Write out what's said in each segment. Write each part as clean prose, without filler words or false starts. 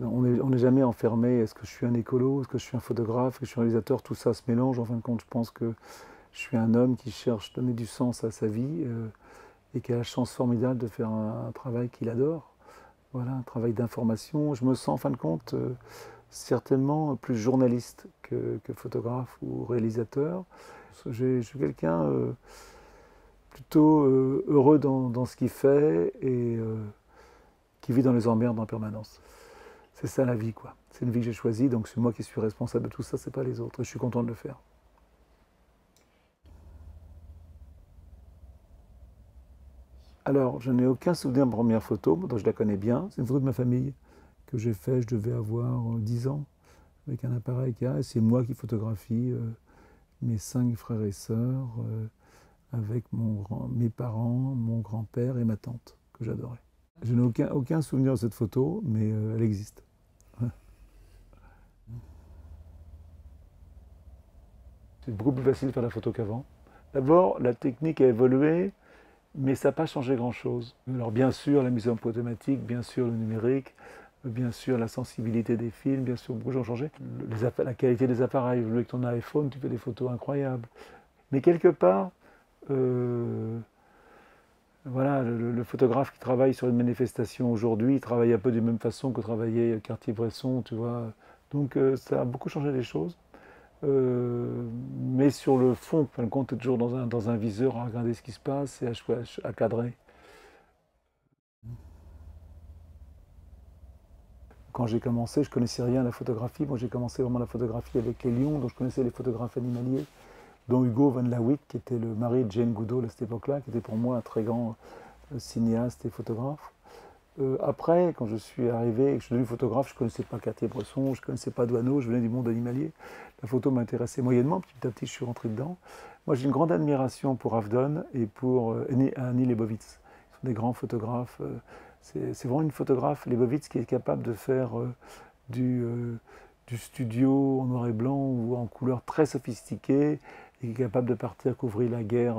On n'est jamais enfermé. Est-ce que je suis un écolo? Est-ce que je suis un photographe? Est-ce que je suis un réalisateur? Tout ça se mélange. En fin de compte, je pense que je suis un homme qui cherche à donner du sens à sa vie et qui a la chance formidable de faire un travail qu'il adore. Voilà, un travail d'information. Je me sens en fin de compte certainement plus journaliste que photographe ou réalisateur. Je suis quelqu'un plutôt heureux dans ce qu'il fait et qui vit dans les emmerdes en permanence. C'est ça la vie, quoi. C'est une vie que j'ai choisie, donc c'est moi qui suis responsable de tout ça, c'est pas les autres. Et je suis content de le faire. Alors, je n'ai aucun souvenir de ma première photo, donc je la connais bien. C'est une photo de ma famille que j'ai faite, je devais avoir 10 ans, avec un appareil K. Et c'est moi qui photographie mes 5 frères et sœurs, avec mes parents, mon grand-père et ma tante, que j'adorais. Je n'ai aucun souvenir de cette photo, mais elle existe. C'est beaucoup plus facile de faire la photo qu'avant. D'abord, la technique a évolué, mais ça n'a pas changé grand-chose. Alors bien sûr, la mise en point automatique, bien sûr le numérique, bien sûr la sensibilité des films, bien sûr beaucoup de choses ont changé. La qualité des appareils, avec ton iPhone, tu fais des photos incroyables. Mais quelque part, voilà, le photographe qui travaille sur une manifestation aujourd'hui, il travaille un peu de la même façon que travaillait Cartier-Bresson, tu vois. Donc ça a beaucoup changé les choses. Mais sur le fond, en fin de compte, tu es toujours dans un viseur à regarder ce qui se passe et à cadrer. Quand j'ai commencé, je ne connaissais rien à la photographie. Moi, j'ai commencé vraiment la photographie avec les lions, donc je connaissais les photographes animaliers, dont Hugo van Lawick, qui était le mari de Jane Goodall à cette époque-là, qui était pour moi un très grand cinéaste et photographe. Après, quand je suis arrivé et que je suis devenu photographe, je ne connaissais pas Cartier-Bresson, je ne connaissais pas Doisneau, je venais du monde animalier. La photo m'intéressait moyennement, petit à petit je suis rentré dedans. Moi j'ai une grande admiration pour Avedon et pour Annie Leibovitz. Ils sont des grands photographes. C'est vraiment une photographe, Leibovitz, qui est capable de faire du studio en noir et blanc ou en couleur très sophistiquée et qui est capable de partir couvrir la guerre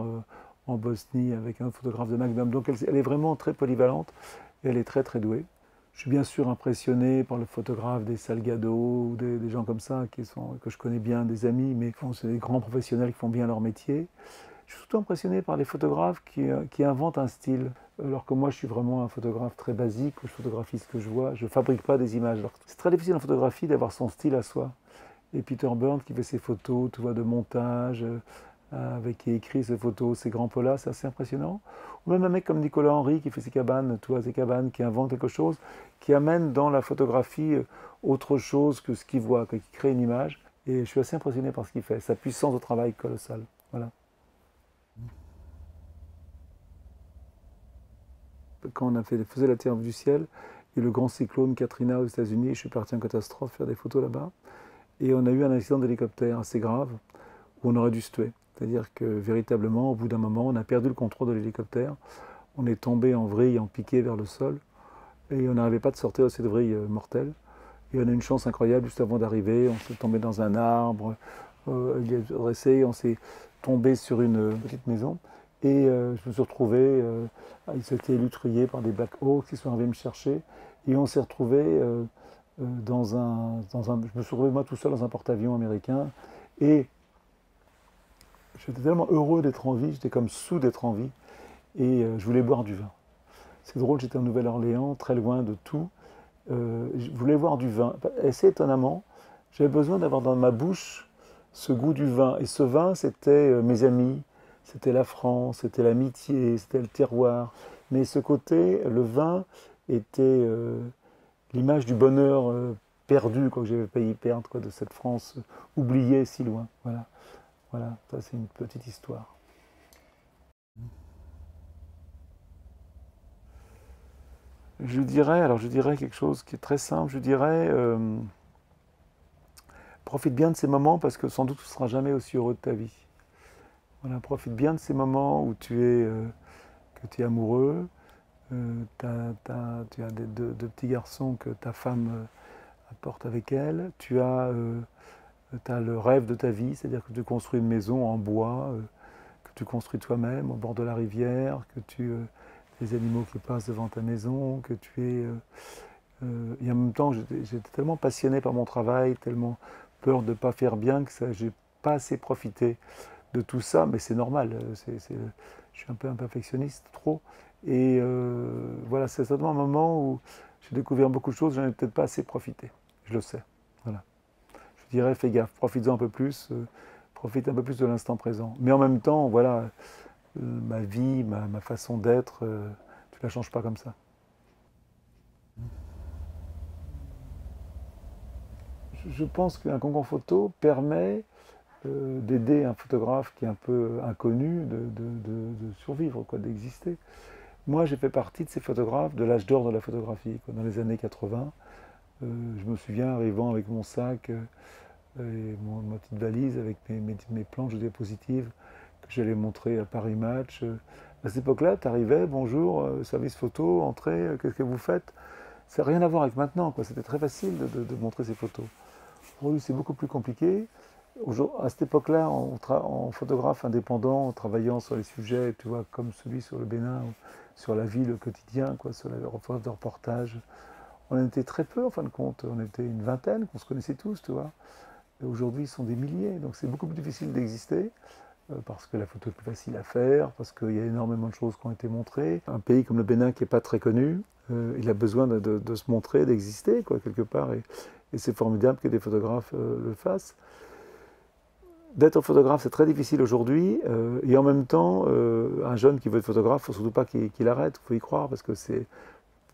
en Bosnie avec un photographe de Magnum. Donc elle est vraiment très polyvalente. Et elle est très très douée. Je suis bien sûr impressionné par le photographe des Salgado ou des gens comme ça que je connais bien, des amis, mais c'est des grands professionnels qui font bien leur métier. Je suis surtout impressionné par les photographes qui inventent un style, alors que moi je suis vraiment un photographe très basique, où je photographie ce que je vois, je ne fabrique pas des images. C'est très difficile en photographie d'avoir son style à soi. Et Peter Burns qui fait ses photos, tu vois, de montage, qui écrit ses photos, ses grands polas, c'est assez impressionnant. Ou même un mec comme Nicolas Henry qui fait ses cabanes, tu vois, ses cabanes, qui invente quelque chose, qui amène dans la photographie autre chose que ce qu'il voit, qui crée une image. Et je suis assez impressionné par ce qu'il fait, sa puissance de travail colossale. Voilà. Quand faisait la Terre du ciel, il y a eu le grand cyclone Katrina aux États-Unis, je suis parti en catastrophe faire des photos là-bas. Et on a eu un accident d'hélicoptère assez grave où on aurait dû se tuer. C'est-à-dire que véritablement, au bout d'un moment, on a perdu le contrôle de l'hélicoptère. On est tombé en vrille, en piqué vers le sol. Et on n'arrivait pas de sortir de cette vrille mortelle. Et on a eu une chance incroyable juste avant d'arriver. On s'est tombé dans un arbre, il est dressé, on s'est tombé sur une petite maison. Et je me suis retrouvé, il s'était élutrié par des Black Hawks qui sont arrivés me chercher. Et on s'est retrouvé je me suis retrouvé moi tout seul dans un porte-avions américain. Et j'étais tellement heureux d'être en vie, j'étais comme sous d'être en vie, et je voulais boire du vin. C'est drôle, j'étais en Nouvelle-Orléans, très loin de tout. Je voulais boire du vin. Assez étonnamment, j'avais besoin d'avoir dans ma bouche ce goût du vin. Et ce vin, c'était mes amis, c'était la France, c'était l'amitié, c'était le terroir. Mais ce côté, le vin était l'image du bonheur perdu, quoi, que j'avais failli perdre, quoi, de cette France oubliée si loin. Voilà. Voilà, ça c'est une petite histoire. Je dirais quelque chose qui est très simple. Je dirais, profite bien de ces moments parce que sans doute tu ne seras jamais aussi heureux de ta vie. Voilà, profite bien de ces moments où que tu es amoureux, tu as deux petits garçons que ta femme apporte avec elle. Tu as le rêve de ta vie, c'est-à-dire que tu construis une maison en bois, que tu construis toi-même au bord de la rivière, que tu les animaux qui passent devant ta maison, Et en même temps, j'étais tellement passionné par mon travail, tellement peur de ne pas faire bien que je n'ai pas assez profité de tout ça, mais c'est normal. Je suis un peu un perfectionniste, trop. Et voilà, c'est certainement un moment où j'ai découvert beaucoup de choses, j'en ai peut-être pas assez profité. Je le sais. Voilà. Je dirais, fais gaffe, profite-en un peu plus, profite un peu plus de l'instant présent. Mais en même temps, voilà, ma vie, ma façon d'être, tu la changes pas comme ça. Je pense qu'un concours photo permet d'aider un photographe qui est un peu inconnu de survivre, quoi, d'exister. Moi, j'ai fait partie de ces photographes de l'âge d'or de la photographie, quoi, dans les années 80. Je me souviens arrivant avec mon sac et ma petite valise avec mes planches de diapositives que j'allais montrer à Paris Match. À cette époque-là, tu arrivais, bonjour, service photo, entrée, qu'est-ce que vous faites? Ça n'a rien à voir avec maintenant, quoi. C'était très facile de montrer ces photos. Aujourd'hui, c'est beaucoup plus compliqué. À cette époque-là, en photographe indépendant, en travaillant sur les sujets, tu vois, comme celui sur le Bénin, ou sur la vie, le quotidien, quoi, sur les reportages, on était très peu en fin de compte. On était une vingtaine, qu'on se connaissait tous, tu vois. Et aujourd'hui, ils sont des milliers, donc c'est beaucoup plus difficile d'exister parce que la photo est plus facile à faire, parce qu'il y a énormément de choses qui ont été montrées. Un pays comme le Bénin qui n'est pas très connu, il a besoin de se montrer, d'exister, quoi, quelque part. Et c'est formidable que des photographes le fassent. D'être photographe, c'est très difficile aujourd'hui. Et en même temps, un jeune qui veut être photographe, il ne faut surtout pas qu'il arrête, il faut y croire, parce que c'est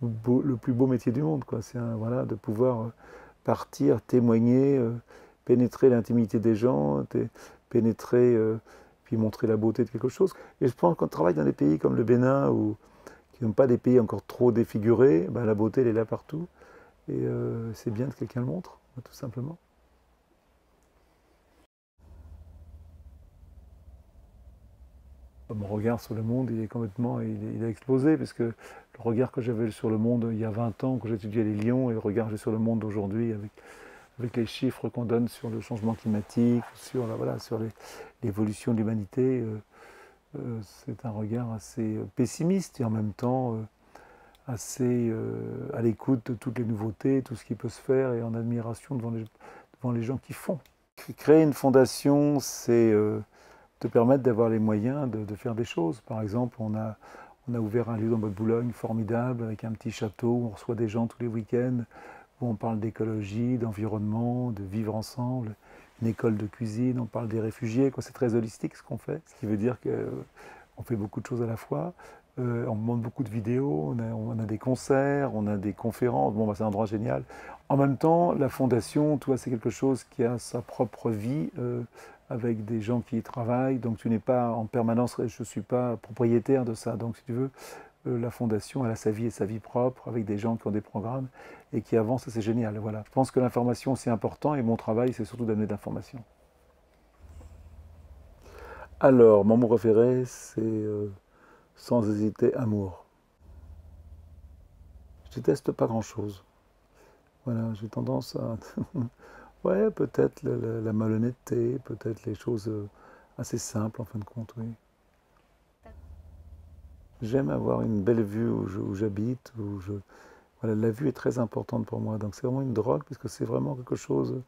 le plus beau métier du monde, quoi. C'est voilà, de pouvoir partir, témoigner, pénétrer l'intimité des gens, pénétrer, puis montrer la beauté de quelque chose. Et je pense qu'on travaille dans des pays comme le Bénin, qui n'ont pas des pays encore trop défigurés, ben, la beauté, elle est là partout. Et c'est bien que quelqu'un le montre, tout simplement. Mon regard sur le monde, il est complètement, il a explosé, parce que le regard que j'avais sur le monde il y a 20 ans, quand j'étudiais les lions, et le regard que j'ai sur le monde aujourd'hui, avec les chiffres qu'on donne sur le changement climatique, sur, voilà, sur l'évolution de l'humanité, c'est un regard assez pessimiste et en même temps assez à l'écoute de toutes les nouveautés, tout ce qui peut se faire et en admiration devant les gens qui font. Créer une fondation, c'est te permettre d'avoir les moyens de faire des choses. Par exemple, on a ouvert un lieu dans Boîte-Boulogne formidable avec un petit château où on reçoit des gens tous les week-ends, où on parle d'écologie, d'environnement, de vivre ensemble, une école de cuisine, on parle des réfugiés. C'est très holistique ce qu'on fait, ce qui veut dire qu'on fait beaucoup de choses à la fois. On monte beaucoup de vidéos, on a des concerts, on a des conférences. Bon, bah, c'est un endroit génial. En même temps, la fondation, toi, c'est quelque chose qui a sa propre vie avec des gens qui y travaillent. Donc, tu n'es pas en permanence, je ne suis pas propriétaire de ça. Donc, si tu veux, la fondation, elle a sa vie et sa vie propre avec des gens qui ont des programmes et qui avancent. C'est génial. Voilà. Je pense que l'information, c'est important et mon travail, c'est surtout d'amener de l'information. Alors, mon mot préféré, c'est sans hésiter amour. Je déteste pas grand-chose. Voilà, j'ai tendance à... ouais, peut-être la malhonnêteté, peut-être les choses assez simples en fin de compte, oui. J'aime avoir une belle vue où j'habite, Voilà, la vue est très importante pour moi, donc c'est vraiment une drogue, parce que c'est vraiment quelque chose...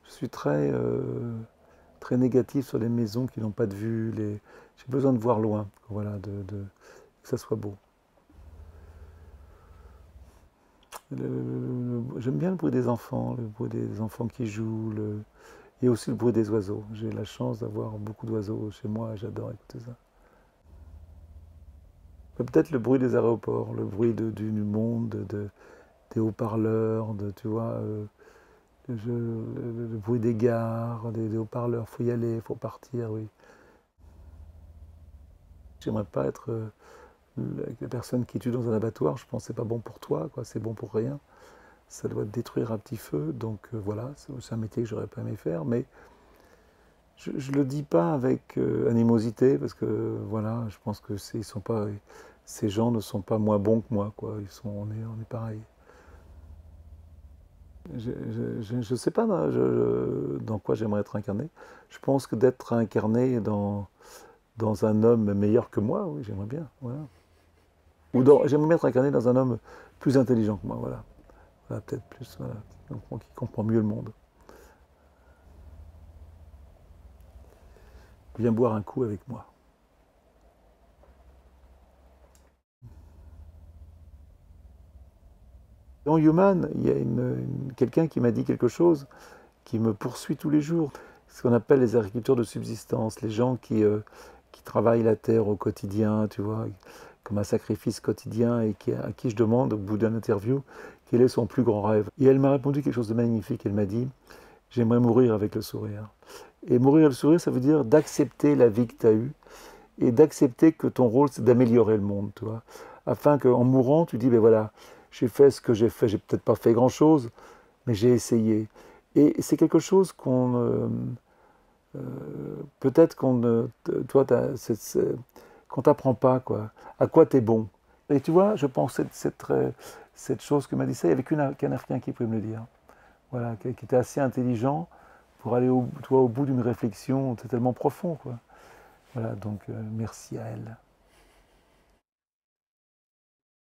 Je suis très négatif sur les maisons qui n'ont pas de vue, j'ai besoin de voir loin, voilà, que ça soit beau. J'aime bien le bruit des enfants, le bruit des enfants qui jouent, et aussi le bruit des oiseaux. J'ai la chance d'avoir beaucoup d'oiseaux chez moi, j'adore écouter ça. Peut-être le bruit des aéroports, le bruit du monde, des haut-parleurs, tu vois, le bruit des gares, des haut-parleurs, il faut y aller, il faut partir, oui. J'aimerais pas être avec les personnes qui tuent dans un abattoir, je pense que c'est pas bon pour toi, quoi, c'est bon pour rien. Ça doit te détruire à petit feu, donc voilà, c'est un métier que j'aurais pas aimé faire, mais je ne le dis pas avec animosité, parce que voilà, je pense que ces gens ne sont pas moins bons que moi, quoi. On est pareil. Je ne sais pas dans quoi j'aimerais être incarné. Je pense que d'être incarné dans un homme meilleur que moi, oui, j'aimerais bien. Voilà. J'aimerais bien être incarné dans un homme plus intelligent que moi. Voilà. Voilà, peut-être plus, voilà, qui comprend mieux le monde. Viens boire un coup avec moi. Dans Human, il y a quelqu'un qui m'a dit quelque chose qui me poursuit tous les jours. Ce qu'on appelle les agriculteurs de subsistance, les gens qui travaillent la terre au quotidien, tu vois, comme un sacrifice quotidien et à qui je demande, au bout d'une interview, quel est son plus grand rêve. Et elle m'a répondu quelque chose de magnifique. Elle m'a dit, j'aimerais mourir avec le sourire. Et mourir avec le sourire, ça veut dire d'accepter la vie que tu as eue et d'accepter que ton rôle, c'est d'améliorer le monde, tu vois. Afin qu'en mourant, tu dis, ben voilà, j'ai fait ce que j'ai fait, j'ai peut-être pas fait grand-chose, mais j'ai essayé. Et c'est quelque chose peut-être toi, qu'on t'apprend pas, quoi. À quoi tu es bon. Et tu vois, je pense cette chose que m'a dit ça, il n'y avait qu'un Africain qui pouvait me le dire. Voilà, qui était assez intelligent pour aller au bout d'une réflexion, c'est tellement profond, quoi. Voilà, donc merci à elle.